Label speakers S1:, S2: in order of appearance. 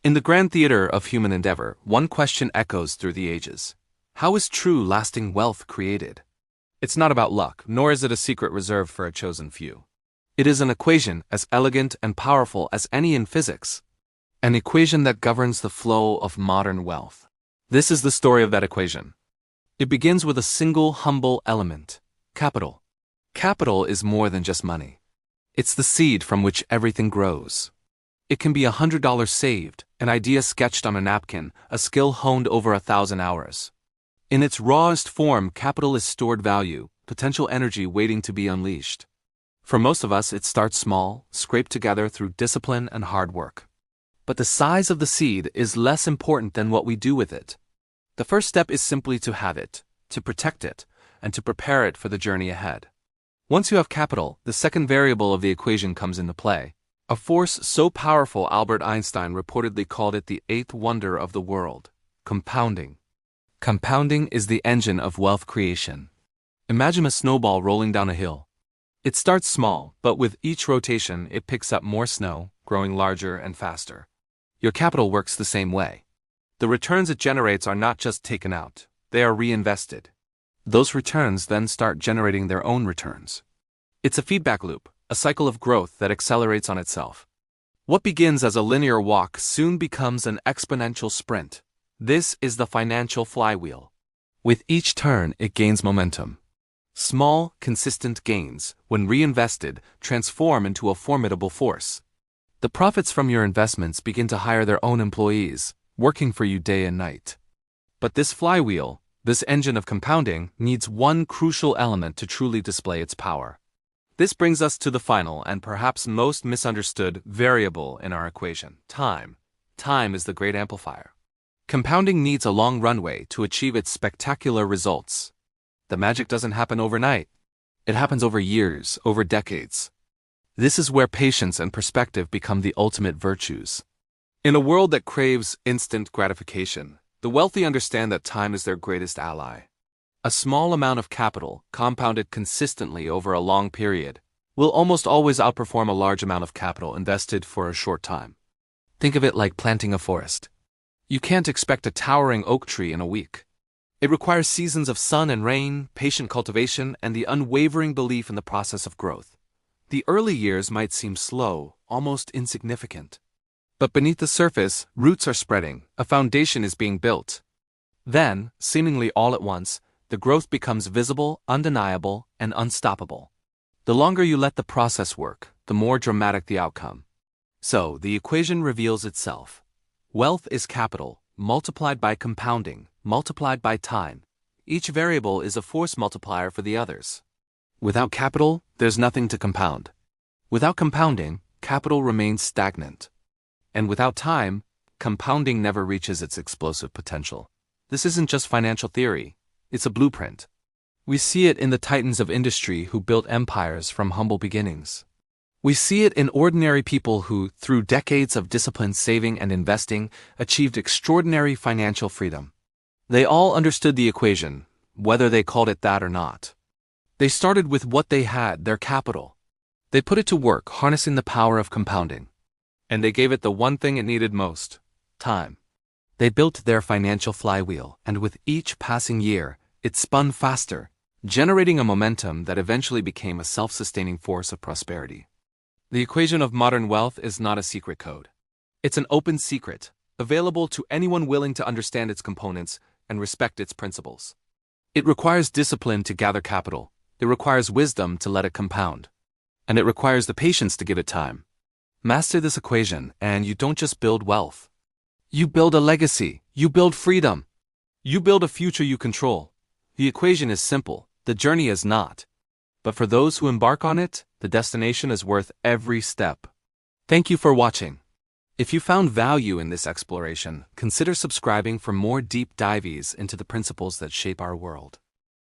S1: In the grand theater of human endeavor, one question echoes through the ages. How is true, lasting wealth created? It's not about luck, nor is it a secret reserved for a chosen few. It is an equation as elegant and powerful as any in physics. An equation that governs the flow of modern wealth. This is the story of that equation. It begins with a single humble element: capital. Capital is more than just money. It's the seed from which everything grows. It can be $100 saved, an idea sketched on a napkin, a skill honed over 1,000 hours. In its rawest form, capital is stored value, potential energy waiting to be unleashed. For most of us, it starts small, scraped together through discipline and hard work. But the size of the seed is less important than what we do with it. The first step is simply to have it, to protect it, and to prepare it for the journey ahead. Once you have capital, the second variable of the equation comes into play. A force so powerful Albert Einstein reportedly called it the eighth wonder of the world: compounding. Compounding is the engine of wealth creation. Imagine a snowball rolling down a hill. It starts small, but with each rotation it picks up more snow, growing larger and faster. Your capital works the same way. The returns it generates are not just taken out, they are reinvested. Those returns then start generating their own returns. It's a feedback loop, a cycle of growth that accelerates on itself. What begins as a linear walk soon becomes an exponential sprint. This is the financial flywheel. With each turn, it gains momentum. Small, consistent gains, when reinvested, transform into a formidable force. The profits from your investments begin to hire their own employees, working for you day and night. But this flywheel, this engine of compounding, needs one crucial element to truly display its power. This brings us to the final and perhaps most misunderstood variable in our equation: time. Time is the great amplifier. Compounding needs a long runway to achieve its spectacular results. The magic doesn't happen overnight. It happens over years, over decades. This is where patience and perspective become the ultimate virtues. In a world that craves instant gratification, the wealthy understand that time is their greatest ally. A small amount of capital, compounded consistently over a long period, will almost always outperform a large amount of capital invested for a short time. Think of it like planting a forest. You can't expect a towering oak tree in a week. It requires seasons of sun and rain, patient cultivation, and the unwavering belief in the process of growth. The early years might seem slow, almost insignificant. But beneath the surface, roots are spreading, a foundation is being built. Then, seemingly all at once, the growth becomes visible, undeniable, and unstoppable. The longer you let the process work, the more dramatic the outcome. So, the equation reveals itself. Wealth is capital, multiplied by compounding, multiplied by time. Each variable is a force multiplier for the others. Without capital, there's nothing to compound. Without compounding, capital remains stagnant. And without time, compounding never reaches its explosive potential. This isn't just financial theory. It's a blueprint. We see it in the titans of industry who built empires from humble beginnings. We see it in ordinary people who, through decades of disciplined saving and investing, achieved extraordinary financial freedom. They all understood the equation, whether they called it that or not. They started with what they had, their capital. They put it to work, harnessing the power of compounding. And they gave it the one thing it needed most: time. They built their financial flywheel, and with each passing year, it spun faster, generating a momentum that eventually became a self-sustaining force of prosperity. The equation of modern wealth is not a secret code. It's an open secret, available to anyone willing to understand its components and respect its principles. It requires discipline to gather capital, it requires wisdom to let it compound, and it requires the patience to give it time. Master this equation, and you don't just build wealth. You build a legacy, you build freedom. You build a future you control. The equation is simple, the journey is not. But for those who embark on it, the destination is worth every step. Thank you for watching. If you found value in this exploration, consider subscribing for more deep dives into the principles that shape our world.